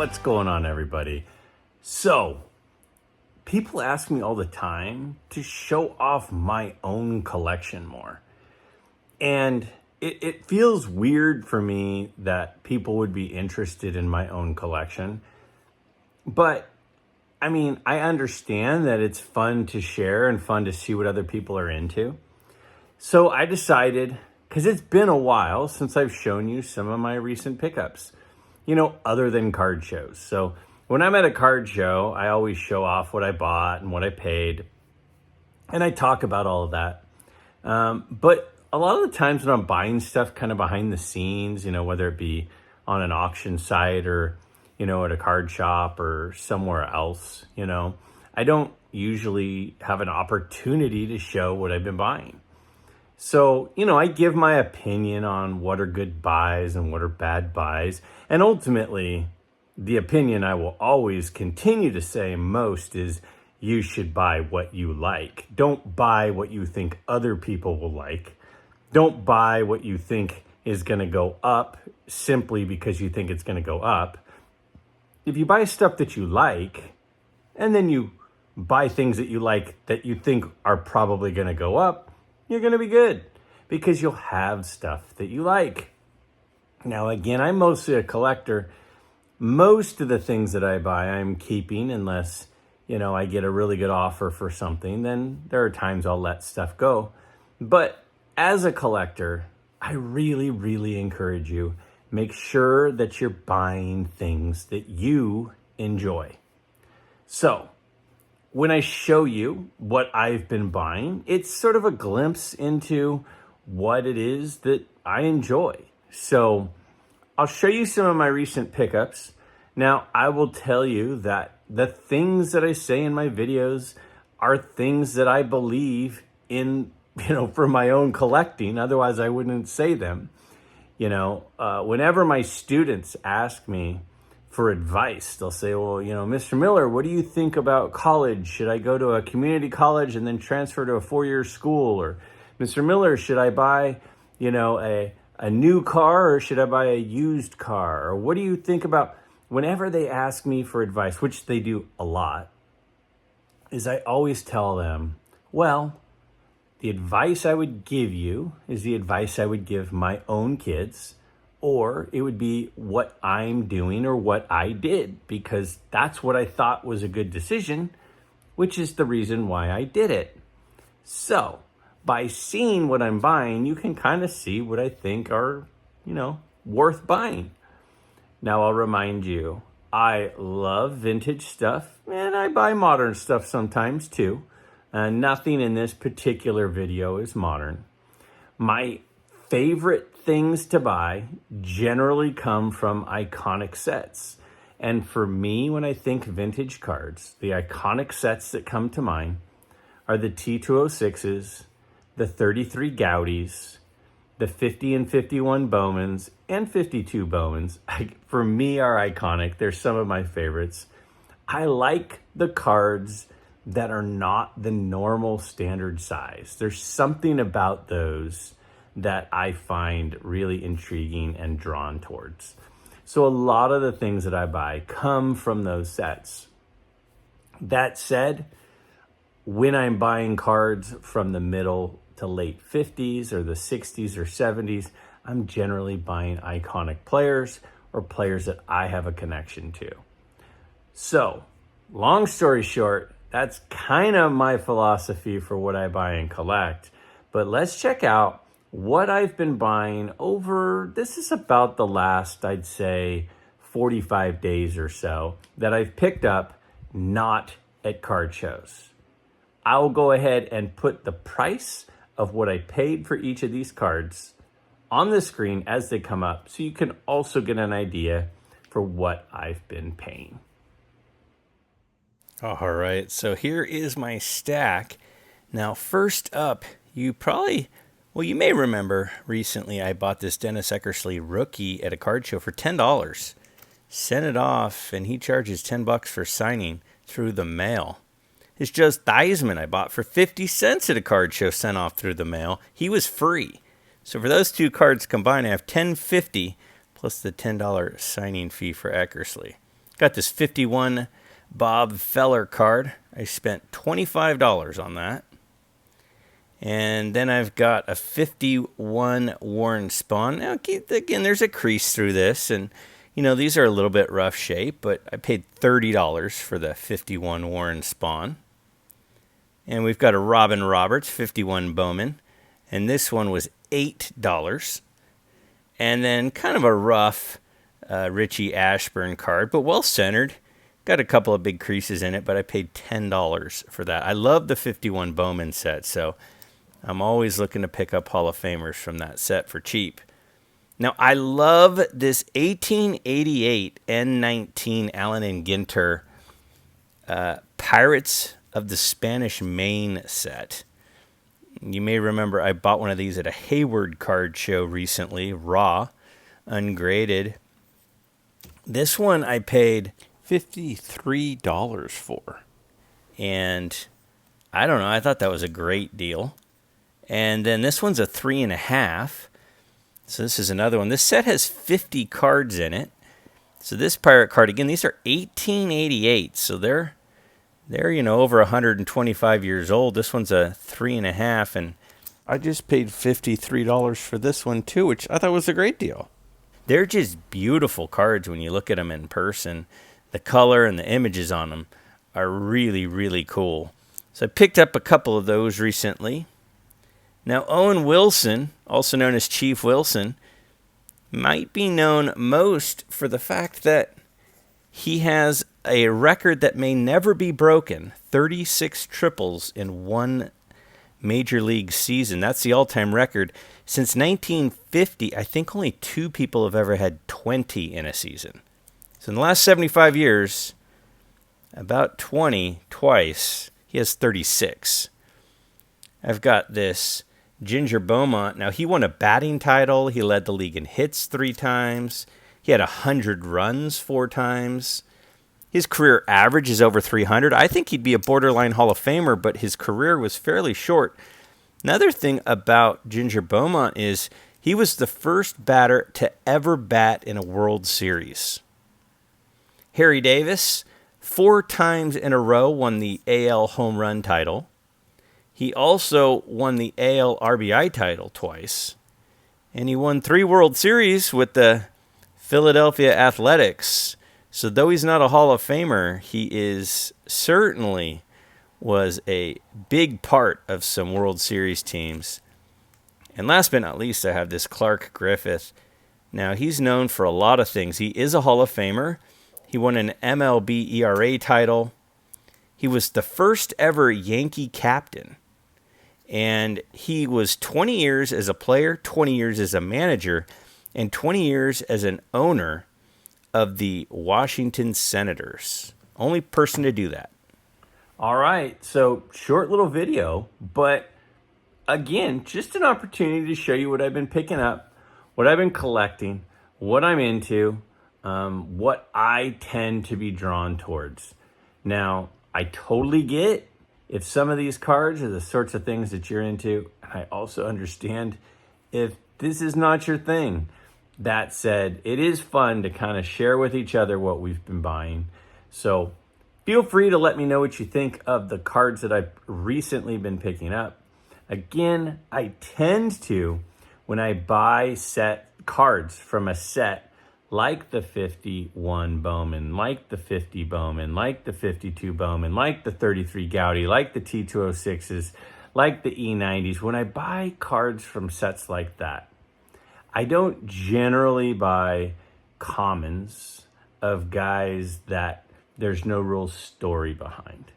What's going on, everybody? So, people ask me all the time to show off my own collection more. And it feels weird for me that people would be interested in my own collection. But, I mean, I understand that it's fun to share and fun to see what other people are into. So I decided, because it's been a while since I've shown you some of my recent pickups, other than card shows. So when I'm at a card show, I always show off what I bought and what I paid. And I talk about all of that. But a lot of the times when I'm buying stuff kind of behind the scenes, whether it be on an auction site or, at a card shop or somewhere else, I don't usually have an opportunity to show what I've been buying. So, I give my opinion on what are good buys and what are bad buys. And ultimately, the opinion I will always continue to say most is you should buy what you like. Don't buy what you think other people will like. Don't buy what you think is going to go up simply because you think it's going to go up. If you buy stuff that you like, and then you buy things that you like that you think are probably going to go up, you're going to be good because you'll have stuff that you like. Now, again, I'm mostly a collector. Most of the things that I buy, I'm keeping unless, I get a really good offer for something. Then there are times I'll let stuff go. But as a collector, I really, really encourage you, make sure that you're buying things that you enjoy. So, when I show you what I've been buying, it's sort of a glimpse into what it is that I enjoy. So I'll show you some of my recent pickups. Now, I will tell you that the things that I say in my videos are things that I believe in, for my own collecting. Otherwise, I wouldn't say them. Whenever my students ask me for advice, they'll say, well, Mr. Miller, what do you think about college? Should I go to a community college and then transfer to a 4-year school? Or Mr. Miller, should I buy, a new car or should I buy a used car? Or what do you think about, whenever they ask me for advice, which they do a lot, is I always tell them, well, the advice I would give you is the advice I would give my own kids, or it would be what I'm doing or what I did, because that's what I thought was a good decision, which is the reason why I did it. So, by seeing what I'm buying, you can kind of see what I think are, worth buying. Now, I'll remind you, I love vintage stuff, and I buy modern stuff sometimes too. Nothing in this particular video is modern. My favorite things to buy generally come from iconic sets. And for me, when I think vintage cards, the iconic sets that come to mind are the T206s, the 33 Gaudis, the 50 and 51 Bowmans, and 52 Bowmans. For me, are iconic. They're some of my favorites. I like the cards that are not the normal standard size. There's something about those that I find really intriguing and drawn towards. So a lot of the things that I buy come from those sets. That said, when I'm buying cards from the middle to late 50s or the 60s or 70s, I'm generally buying iconic players or players that I have a connection to. So, long story short, that's kind of my philosophy for what I buy and collect. But let's check out what I've been buying over, this is about the last, I'd say, 45 days or so that I've picked up not at card shows. I'll go ahead and put the price of what I paid for each of these cards on the screen as they come up so you can also get an idea for what I've been paying. All right, so here is my stack. Now, first up, you may remember recently I bought this Dennis Eckersley rookie at a card show for $10. Sent it off, and he charges $10 for signing through the mail. It's just Theismann I bought for 50 cents at a card show, sent off through the mail. He was free. So for those two cards combined, I have $10.50 plus the $10 signing fee for Eckersley. Got this 51 Bob Feller card. I spent $25 on that. And then I've got a 51 Warren Spahn. Now, again, there's a crease through this, and these are a little bit rough shape, but I paid $30 for the 51 Warren Spahn. And we've got a Robin Roberts 51 Bowman, and this one was $8. And then kind of a rough Richie Ashburn card, but well centered. Got a couple of big creases in it, but I paid $10 for that. I love the 51 Bowman set, so I'm always looking to pick up Hall of Famers from that set for cheap. Now, I love this 1888 N19 Allen and Ginter Pirates of the Spanish Main set. You may remember I bought one of these at a Hayward card show recently, raw, ungraded. This one I paid $53 for. And I don't know, I thought that was a great deal. And then this one's a 3.5. So this is another one. This set has 50 cards in it. So this pirate card, again, these are 1888. So they're over 125 years old. This one's a 3.5. And I just paid $53 for this one too, which I thought was a great deal. They're just beautiful cards when you look at them in person. The color and the images on them are really, really cool. So I picked up a couple of those recently. Now, Owen Wilson, also known as Chief Wilson, might be known most for the fact that he has a record that may never be broken, 36 triples in one major league season. That's the all-time record. Since 1950, I think only 2 people have ever had 20 in a season. So in the last 75 years, about 20 twice. He has 36. I've got this Ginger Beaumont. Now, he won a batting title. He led the league in hits 3 times. He had 100 runs 4 times. His career average is over 300. I think he'd be a borderline Hall of Famer, but his career was fairly short. Another thing about Ginger Beaumont is he was the first batter to ever bat in a World Series. Harry Davis, 4 times in a row, won the AL home run title. He also won the AL RBI title twice. And he won 3 World Series with the Philadelphia Athletics. So though he's not a Hall of Famer, he is certainly was a big part of some World Series teams. And last but not least, I have this Clark Griffith. Now, he's known for a lot of things. He is a Hall of Famer. He won an MLB ERA title. He was the first ever Yankee captain. And he was 20 years as a player, 20 years as a manager, and 20 years as an owner of the Washington Senators. Only person to do that. All right, so short little video, but again, just an opportunity to show you what I've been picking up, what I've been collecting, what I'm into, what I tend to be drawn towards. Now, I totally get if some of these cards are the sorts of things that you're into. I also understand if this is not your thing. That said, it is fun to kind of share with each other what we've been buying. So feel free to let me know what you think of the cards that I've recently been picking up. Again, I tend to, when I buy set cards from a set, like the 51 Bowman, like the 50 Bowman, like the 52 Bowman, like the 33 Gowdy, like the T206s, like the E90s, when I buy cards from sets like that, I don't generally buy commons of guys that there's no real story behind.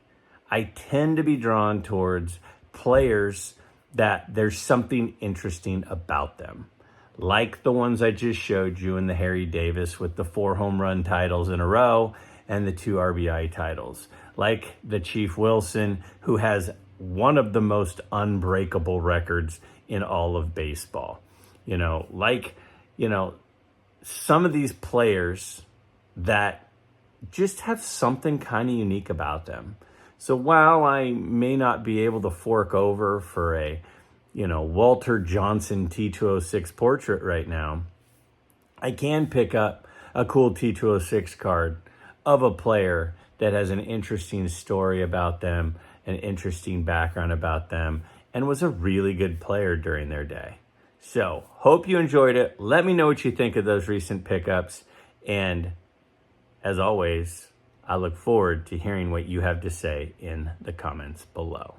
I tend to be drawn towards players that there's something interesting about them, like the ones I just showed you in the Harry Davis with the 4 home run titles in a row and the 2 RBI titles, like the Chief Wilson, who has one of the most unbreakable records in all of baseball. Some of these players that just have something kind of unique about them. So while I may not be able to fork over for a, Walter Johnson T206 portrait right now, I can pick up a cool T206 card of a player that has an interesting story about them, an interesting background about them, and was a really good player during their day. So, hope you enjoyed it. Let me know what you think of those recent pickups. And as always, I look forward to hearing what you have to say in the comments below.